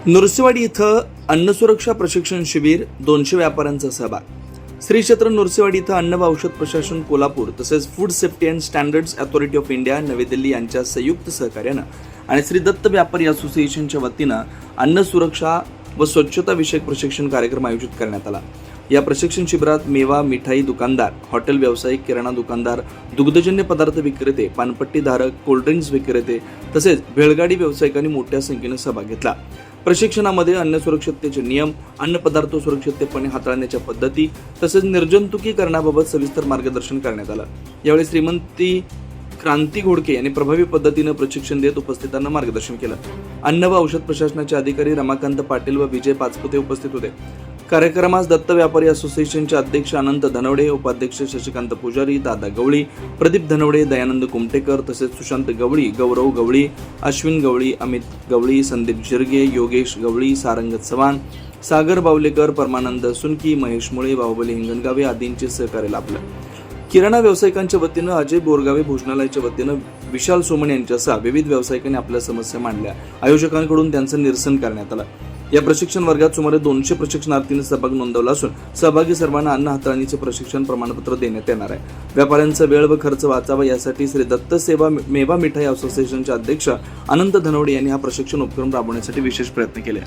नृसिंहवाडी इथं अन्न सुरक्षा प्रशिक्षण शिबिर 200 व्यापाऱ्यांचा सहभाग. श्री क्षेत्र नृसिंहवाडी इथं अन्न व औषध प्रशासन कोल्हापूर तसेच food safety and standards authority of India नवी दिल्ली यांच्या संयुक्त सहकार्यानं आणि श्री दत्त व्यापारी असोसिएशनच्या वतीनं अन्न सुरक्षा व स्वच्छता विषयक प्रशिक्षण कार्यक्रम आयोजित करण्यात आला. या प्रशिक्षण शिबिरात मेवा मिठाई दुकानदार, हॉटेल व्यावसायिक, किराणा दुकानदार, दुग्धजन्य पदार्थ विक्रेते, पानपट्टीधारक, कोल्ड्रिंक्स विक्रेते तसेच भेळगाडी व्यावसायिकांनी मोठ्या संख्येने सहभाग घेतला. प्रशिक्षणामध्ये अन्न सुरक्षिततेचे नियम, अन्न पदार्थ सुरक्षितपणे हाताळण्याच्या पद्धती तसेच निर्जंतुकीकरणाबाबत सविस्तर मार्गदर्शन करण्यात आलं. यावेळी श्रीमंती क्रांती घोडके यांनी प्रभावी पद्धतीने प्रशिक्षण देत उपस्थितांना मार्गदर्शन केलं. अन्न व औषध प्रशासनाचे अधिकारी रमाकांत पाटील व विजय पाचपुते उपस्थित होते. कार्यक्रमास दत्त व्यापारी असोसिएशनचे अध्यक्ष अनंत धनवडे, उपाध्यक्ष शशिकांत पुजारी, दादा गवळी, प्रदीप धनवडे, दयानंद कुमटेकर तसेच सुशांत गवळी, गौरव गवळी, अश्विन गवळी, अमित गवळी, संदीप जिरगे, योगेश गवळी, सारंग चव्हाण, सागर बावलेकर, परमानंद सुनकी, महेश मुळे, बाहुबली हिंगणगावे आदींचे सहकार्य लाभलं. किराणा व्यावसायिकांच्या वतीनं अजय बोरगावे, भोजनालयाच्या वतीनं विशाल सोमण यांच्यासह विविध व्यावसायिकांनी आपल्या समस्या मांडल्या. आयोजकांकडून त्यांचं निरसन करण्यात आलं. या प्रशिक्षण वर्गात सुमारे 200 प्रशिक्षणार्थींनी सहभाग नोंदवला असून सहभागी सर्वांना अन्न हाताळणीचे प्रशिक्षण प्रमाणपत्र देण्यात येणार आहे. व्यापाऱ्यांचा वेळ व खर्च वाचावा यासाठी श्री दत्त सेवा मेवा मिठाई असोसिएशनचे अध्यक्ष अनंत धनवडे यांनी हा प्रशिक्षण उपक्रम राबवण्यासाठी विशेष प्रयत्न केले.